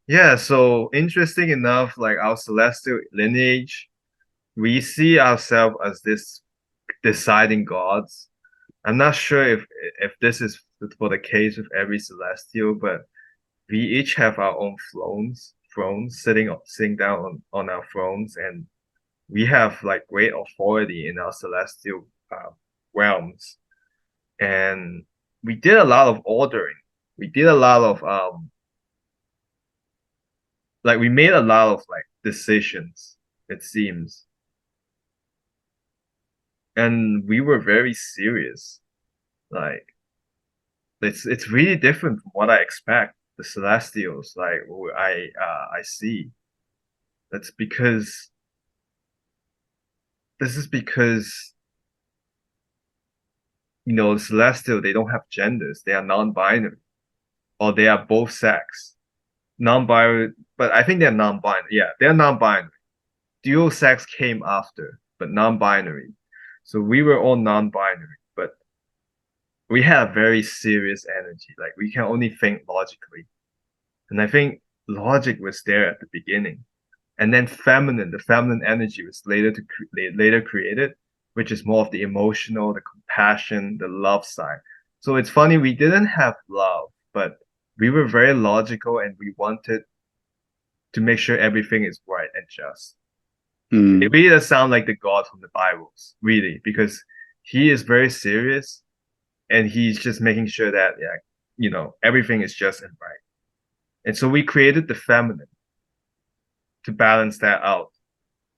Yeah, so interesting enough, like our celestial lineage, we see ourselves as this deciding gods. I'm not sure if this is for the case with every celestial, but we each have our own thrones sitting down on our thrones, and we have like great authority in our celestial realms. And we did a lot of ordering. We did a lot of like we made a lot of like decisions, it seems. And we were very serious. Like it's really different from what I expect. The Celestials, like I see. That's because this is because the Celestial, they don't have genders. They are non-binary, or they are both sex. Non-binary, but I think they're non-binary. Yeah, they're non-binary. Dual sex came after, but non-binary. So we were all non-binary, but we have very serious energy. Like we can only think logically. And I think logic was there at the beginning. And then the feminine energy was later created, which is more of the emotional, the compassion, the love side. So it's funny, we didn't have love, but we were very logical and we wanted to make sure everything is right and just. It Mm, really does sound like the God from the Bibles, really, because he is very serious and he's just making sure that, yeah, everything is just and right. And so we created the feminine to balance that out,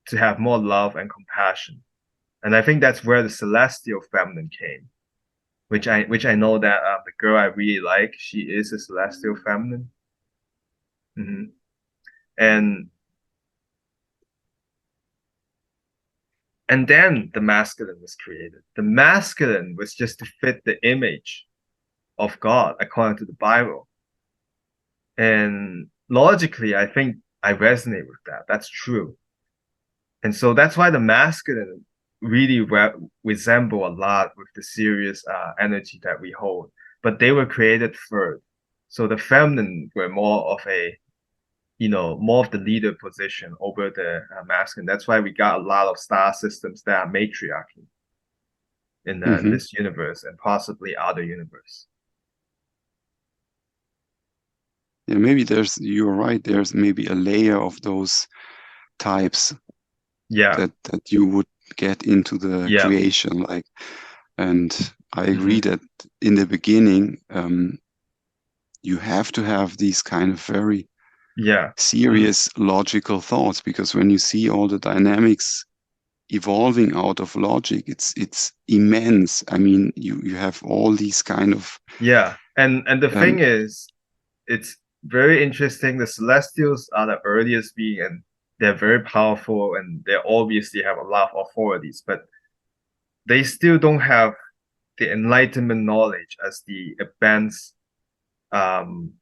to have more love and compassion. And I think that's where the celestial feminine came, which I know that the girl I really like, she is a celestial feminine. Hmm. And and then the masculine was created. The masculine was just to fit the image of God according to the Bible. And logically, I think I resonate with that. That's true. And so that's why the masculine really resemble a lot with the serious energy that we hold. But they were created first. So the feminine were more of the leader position over the masculine. That's why we got a lot of star systems that are matriarchy in hmm. this universe and possibly other universe. Yeah, maybe you're right, there's maybe a layer of those types Yeah, that you would get into the yeah, creation, like, and I agree hmm, that in the beginning, you have to have these kind of very yeah, hmm, serious logical thoughts, because when you see all the dynamics evolving out of logic, it's immense. I mean, you have all these kind of yeah. And the um, thing is, it's very interesting. The Celestials are the earliest being, and they're very powerful, and they obviously have a lot of authorities, but they still don't have the enlightenment knowledge as the advanced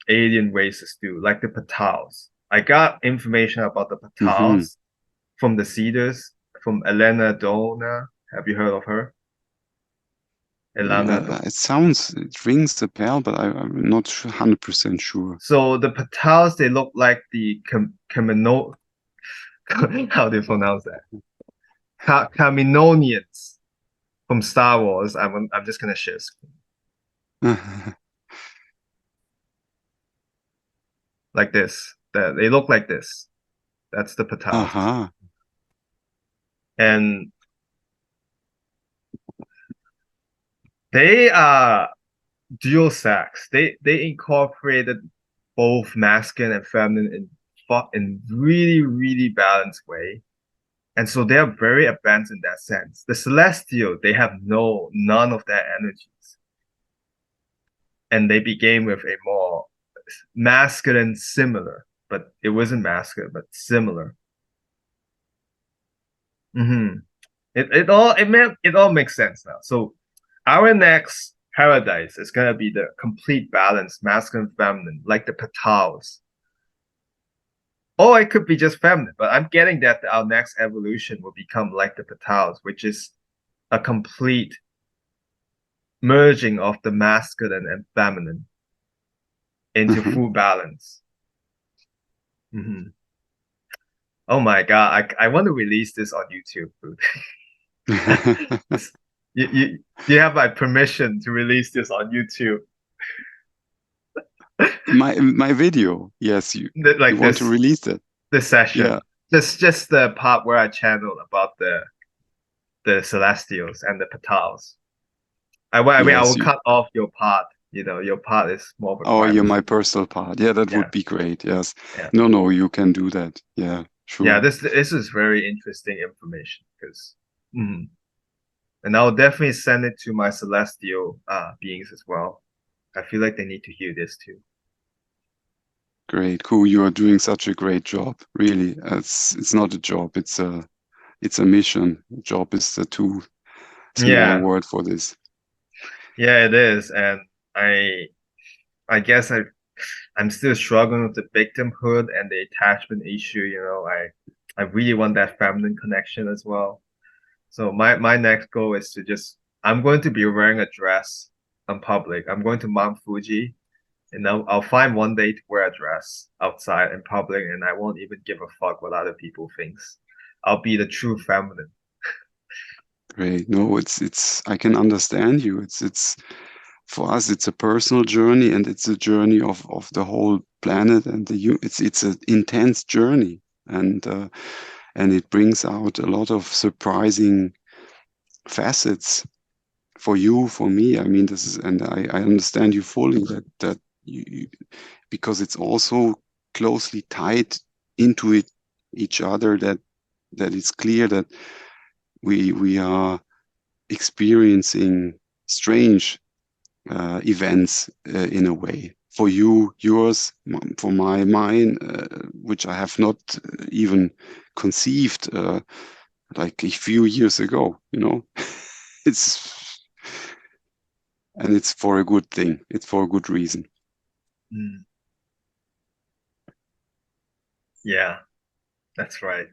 alien races do, like the Pataals. I got information about the mhm. Pataals from the Cedars, from Elena Dona. Have you heard of her? Elena Yeah, Dona. it rings a bell, but I'm not 100% sure. So the Pataals, they look like the Kamino. How do you pronounce that? Kaminoans from Star Wars. I'm just gonna share screen like this. That they look like this. That's the Pataals, Aha. and they are dual sex. They incorporated both masculine and feminine in really really balanced way, and so they are very advanced in that sense. The Celestial, they have none of that energies, and they began with a more masculine similar, but it wasn't masculine, but similar. Hmm. It all makes sense now. So our next paradise is gonna be the complete balance, masculine, feminine, like the Pataals. Or it could be just feminine, but I'm getting that our next evolution will become like the Pataals, which is a complete merging of the masculine and feminine into full balance. Mhm. Oh my God, I want to release this on YouTube, dude. This, you have my permission to release this on YouTube. My video, yes, you Like want to release that? this Yeah, session. Just the part where I channel about the Celestials and the Pataals. I yes, will you. cut off your part. You know, your part is more of a Oh, you're private. my personal part. Yeah, that Yeah, would be great. Yes. yeah, No, no, you can do that. Yeah, yeah. sure. This is very interesting information because, and I'll definitely send it to my celestial beings as well. I feel like they need to hear this too. Great, cool. You are doing such a great job. Really, it's not a job. It's a mission. Job is the too smaller Yeah, word for this. yeah, it is, and I I guess I'm still struggling with the victimhood and the attachment issue. You know, I really want that feminine connection as well. So my next goal is to just I'm going to be wearing a dress in public. I'm going to Mount Fuji, and I'll find one day to wear a dress outside in public, and I won't even give a fuck what other people thinks. I'll be the true feminine. Great. No, it's. I can understand you. It's for us. It's a personal journey, and it's a journey of the whole planet and it's an intense journey, and it brings out a lot of surprising facets for you, for me. I mean, this is, and I understand you fully that because it's also closely tied into each other, that it's clear that we are experiencing strange events in a way. For you, yours, for mine, which I have not even conceived like a few years ago. It's and it's for a good thing. It's for a good reason. Mm, yeah, that's right.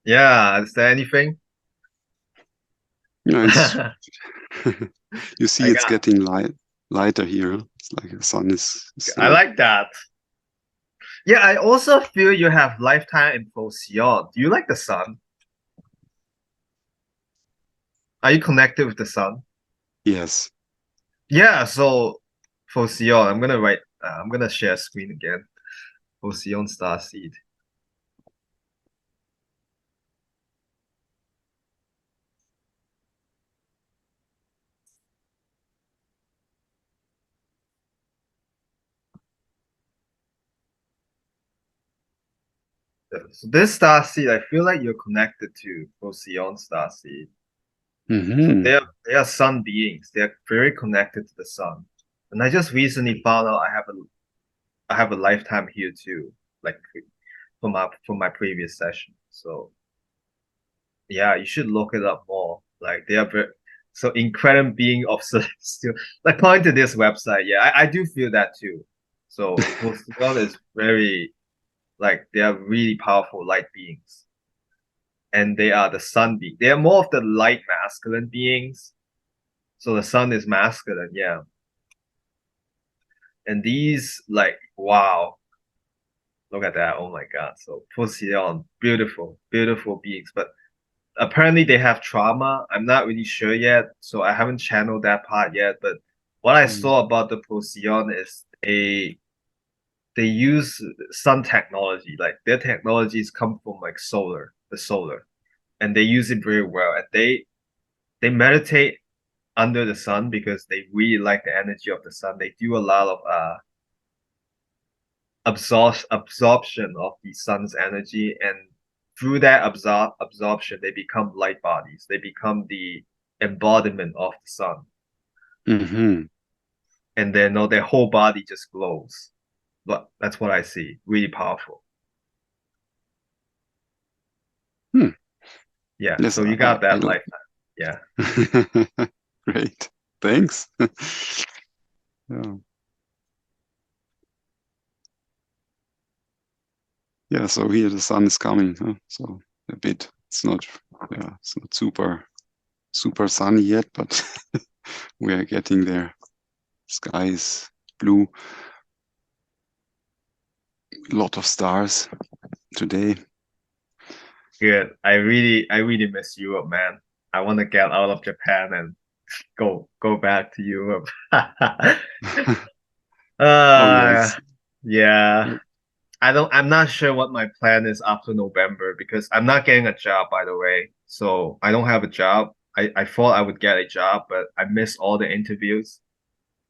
Yeah, is there anything? Yeah, it's I you see, it's got getting lighter here. Huh? It's like the sun is I like that. Yeah, I also feel you have lifetime in Procyon. Do you like the sun? Are you connected with the sun? yes. Yeah, so Procyon, I'm gonna share screen again. Procyon Starseed. So this Starseed, I feel like you're connected to Procyon Starseed. So Hmm. they are sun beings. They are very connected to the sun. And I just recently found out I have a lifetime here too, like from my previous session. So yeah, you should look it up more. Like they are very so incredible being of celestial. Like point to this website. Yeah, I do feel that too. So Procyon is very like they are really powerful light beings. And they are the sun being. They are more of the light masculine beings. So the sun is masculine, yeah. And these like wow, look at that. Oh my God. So Procyon, beautiful, beautiful beings. But apparently they have trauma. I'm not really sure yet, so I haven't channeled that part yet. But what I saw about the Procyon is they use sun technology. Like their technologies come from like the solar, and they use it very well. And they meditate under the sun because they really like the energy of the sun. They do a lot of absorption of the sun's energy, and through that absorption they become light bodies, they become the embodiment of the sun, Hmm. and then no, their whole body just glows. But that's what I see, really powerful. Hmm. Yeah, Yes, so you got that lifetime. Yeah. great. Thanks. Yeah. Yeah, so here the sun is coming, huh? So a bit. It's not super sunny yet, but we are getting there. Sky is blue. a lot of stars today. Good. I really miss Europe, man. I want to get out of Japan and go back to Europe. Oh yeah, Uh, it's yeah. I'm not sure what my plan is after November because I'm not getting a job, by the way. So I don't have a job. I thought I would get a job, but I missed all the interviews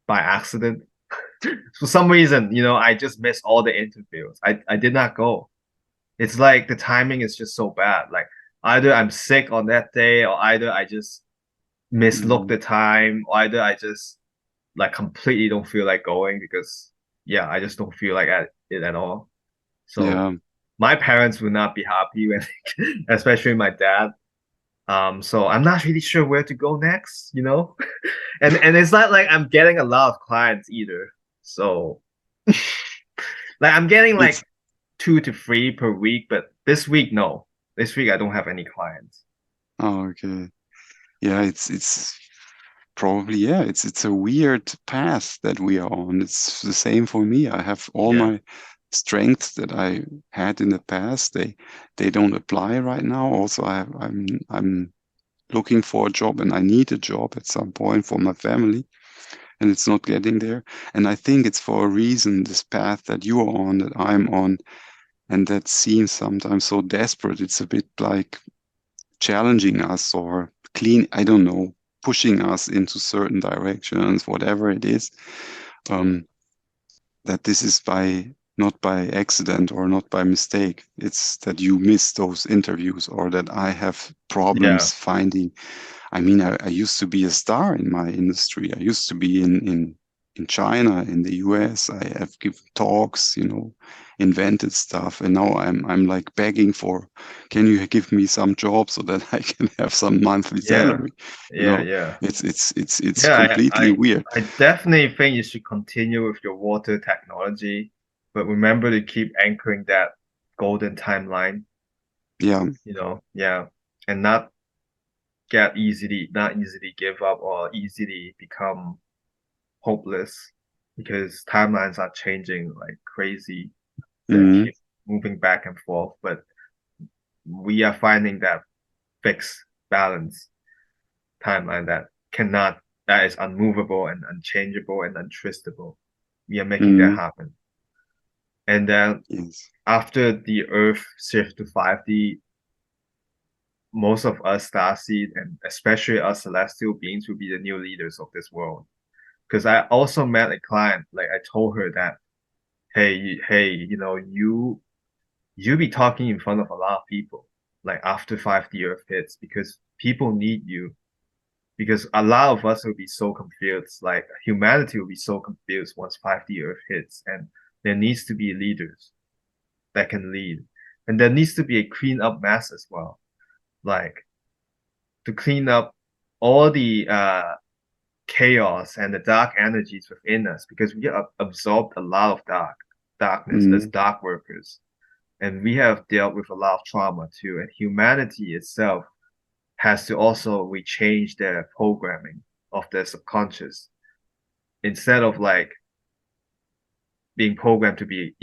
by accident. For some reason, I just missed all the interviews. I did not go. It's like the timing is just so bad. Like either I'm sick on that day, or either I just mislook mm, the time, or either I just like completely don't feel like going because yeah, I just don't feel like it at all. So yeah, my parents would not be happy when, especially my dad. So I'm not really sure where to go next. And it's not like I'm getting a lot of clients either. So like I'm getting it's like 2 to 3 per week, but this week no. This week I don't have any clients. oh, okay. Yeah, it's probably, yeah, it's a weird path that we are on. It's the same for me. I have all Yeah. my strengths that I had in the past. They don't apply right now. Also, I'm looking for a job and I need a job at some point for my family, and it's not getting there. And I think it's for a reason, this path that you are on, that I'm on, and that seems sometimes so desperate. It's a bit like challenging us or I don't know, pushing us into certain directions, whatever it is. Um, that this is not by accident or not by mistake. It's that you miss those interviews or that I have Yeah. problems finding. I mean, I used to be a star in my industry. I used to be in China, in the US. I have given talks, invented stuff, and now I'm like begging for, can you give me some job so that I can have some monthly Yeah. salary? You Yeah. know, Yeah. it's Yeah, completely weird. I definitely think you should continue with your water technology, but remember to keep anchoring that golden timeline, Yeah. yeah, and not easily give up or easily become hopeless because timelines are changing like crazy. They Hmm. keep moving back and forth, but we are finding that fixed balance timeline that is unmovable and unchangeable and untristable. We are making that Hmm. happen. And then Yes. after the Earth shift to 5D, most of us Starseed and especially us celestial beings will be the new leaders of this world. Because I also met a client, like I told her that, hey, you be talking in front of a lot of people, like after 5D Earth hits, because people need you. Because a lot of us will be so confused, like humanity will be so confused once 5D Earth hits, and there needs to be leaders that can lead. And there needs to be a clean up mess as well, like to clean up all the chaos and the dark energies within us, because we have absorbed a lot of darkness as Hmm. dark workers. And we have dealt with a lot of trauma too. And humanity itself has to also rechange their programming of their subconscious instead of like being programmed to be,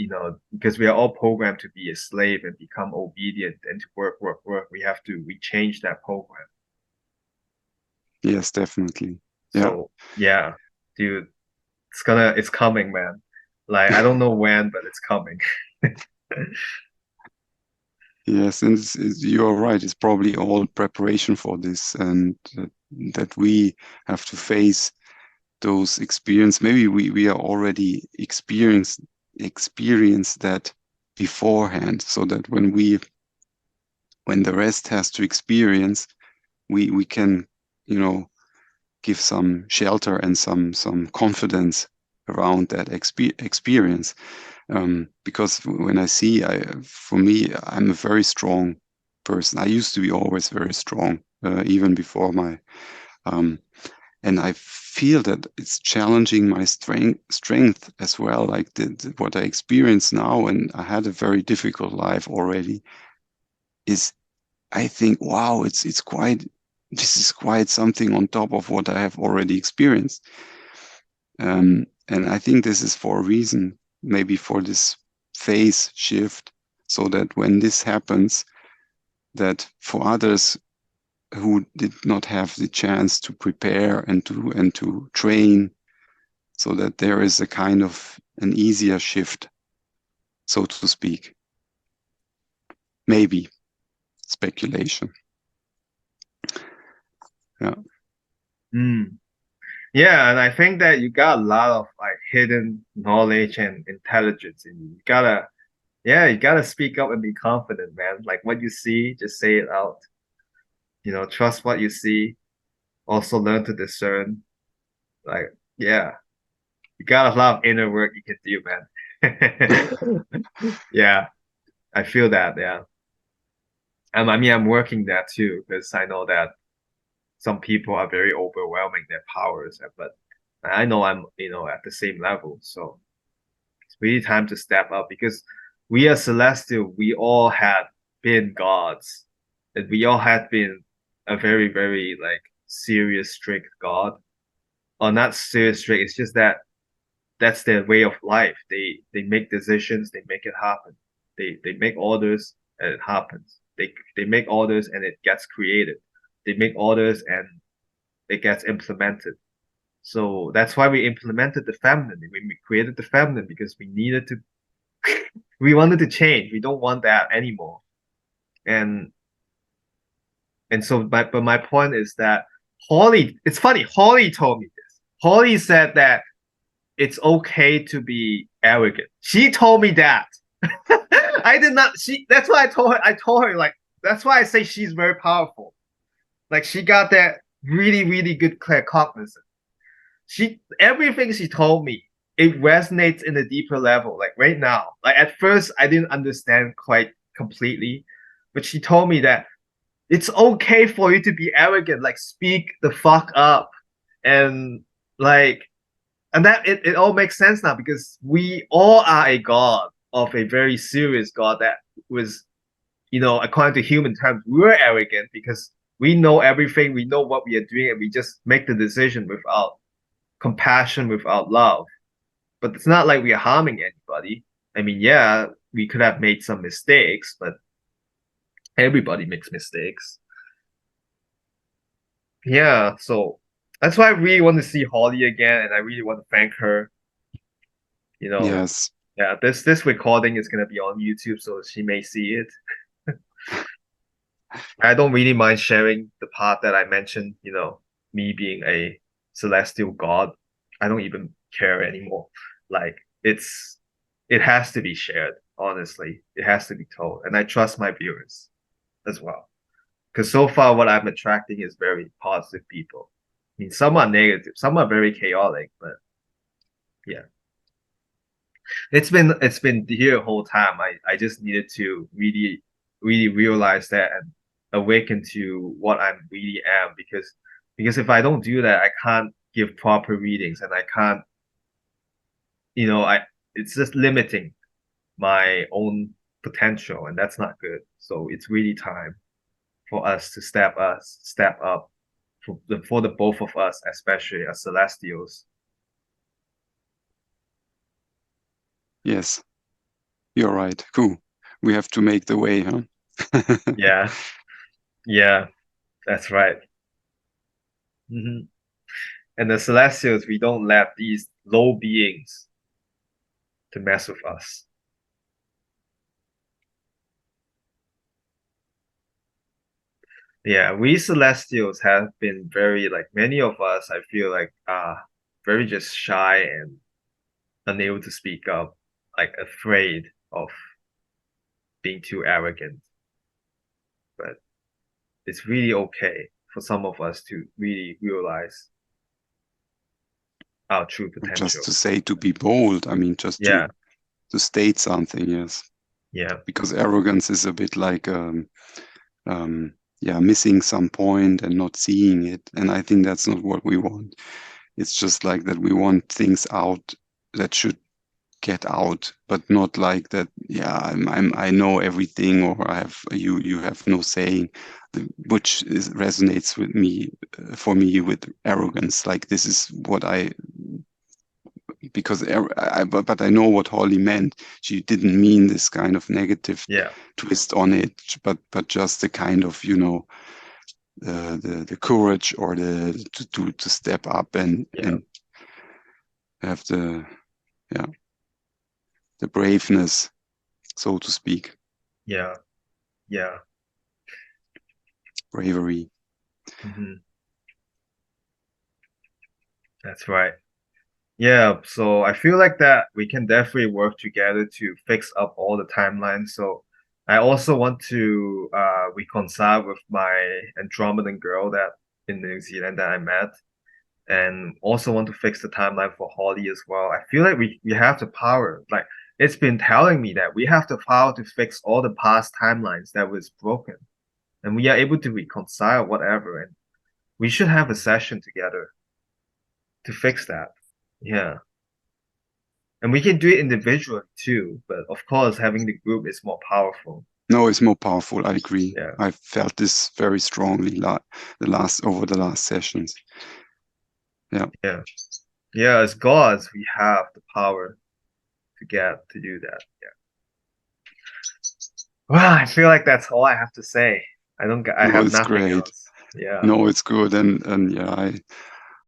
because we are all programmed to be a slave and become obedient and to work, work, work. We have to rechange that program. Yes, definitely. Yeah. So yeah, dude, it's coming, man. Like I don't know when, but it's coming. Yes, and you're right. It's probably all preparation for this, and that we have to face those experience. Maybe we are already experience that beforehand, so that when the rest has to experience, we can, you know, give some shelter and some confidence around that experience. Because when I see, for me, I'm a very strong person. I used to be always very strong, even before my, um, and I feel that it's challenging my strength as well. Like what I experience now, and I had a very difficult life already. Is I think, wow, it's quite. This is quite something on top of what I have already experienced. And I think this is for a reason, maybe for this phase shift, so that when this happens, that for others who did not have the chance to prepare and to train, so that there is a kind of an easier shift, so to speak. Maybe speculation. Yeah. Yeah, and I think that you got a lot of like hidden knowledge and intelligence in you. You gotta speak up and be confident, man. Like what you see, just say it out. Trust what you see. Also learn to discern. Like, yeah, you got a lot of inner work you can do, man. Yeah, I feel that. Yeah, I mean, I'm working that too because I know that some people are very overwhelming their powers, but I know I'm, at the same level. So it's really time to step up because we are celestial. We all had been gods, and we all had been a very, very like serious, strict god. Or not serious, strict. It's just that that's their way of life. They make decisions, they make it happen. They make orders and it happens. They make orders and it gets created. They make orders and it gets implemented. So that's why we implemented the feminine. We created the feminine because we wanted to change. We don't want that anymore. And but my point is that it's funny, Holly told me this. Holly said that it's okay to be arrogant. She told me that. I did not. That's why I told her. I told her like that's why I say she's very powerful. Like she got that really really good claircognizance. Everything she told me it resonates in a deeper level. Like right now, like at first I didn't understand quite completely, but she told me that it's okay for you to be arrogant. Like speak the fuck up, and like and that it all makes sense now because we all are a god of a very serious god that was, according to human terms, we're arrogant because we know everything, we know what we are doing, and we just make the decision without compassion, without love. But it's not like we are harming anybody. I mean, yeah, we could have made some mistakes, but everybody makes mistakes. Yeah, so that's why I really want to see Holly again, and I really want to thank her. You know, Yes. yeah, this recording is gonna be on YouTube, so she may see it. I don't really mind sharing the part that I mentioned, me being a celestial god. I don't even care anymore. Like it has to be shared, honestly. It has to be told. And I trust my viewers as well. Because so far what I'm attracting is very positive people. I mean, some are negative, some are very chaotic, but yeah. It's been here the whole time. I just needed to really really realize that and awaken to what I really am because if I don't do that, I can't give proper readings and I can't I it's just limiting my own potential and that's not good. So it's really time for us to step up for the both of us, especially as celestials. Yes. You're right. Cool. We have to make the way, huh? Yeah, yeah, that's right. Mhm. And the Celestials, we don't let these low beings to mess with us. Yeah, we Celestials have been very like many of us, I feel like very just shy and unable to speak up, like afraid of being too arrogant. But it's really okay for some of us to really realize our true Just potential. to say, to be bold, I mean, just Yeah, to state something, yes. yeah, Because arrogance is a bit like yeah, missing some point and not seeing it. And I think that's not what we want. It's just like that we want things out that should get out, but not like that. Yeah, I know everything, or you have no saying, which resonates with me, for me, with arrogance. Like this is what I because but I know what Holly meant. She didn't mean this kind of negative Yeah, twist on it, but just the kind of, you know, the courage or the to step up yeah, and have yeah the braveness, so to speak, yeah, yeah. bravery. Hmm. That's right. Yeah, so I feel like that we can definitely work together to fix up all the timelines. So I also want to reconcile with my Andromedan girl that in New Zealand that I met, and also want to fix the timeline for Holly as well. I feel like we have the power. Like it's been telling me that we have the power to fix all the past timelines that was broken, and we are able to reconcile whatever. And we should have a session together to fix that. Yeah. And we can do it individually too, but of course, having the group is more powerful. No, it's more powerful. I agree. Yeah, I felt this very strongly over the last sessions. Yeah. yeah, yeah. As gods, we have the power to get to do that. Yeah. Well, I feel like that's all I have to say. I don't. I No, have it's nothing great. else. Yeah, No, it's good, and yeah,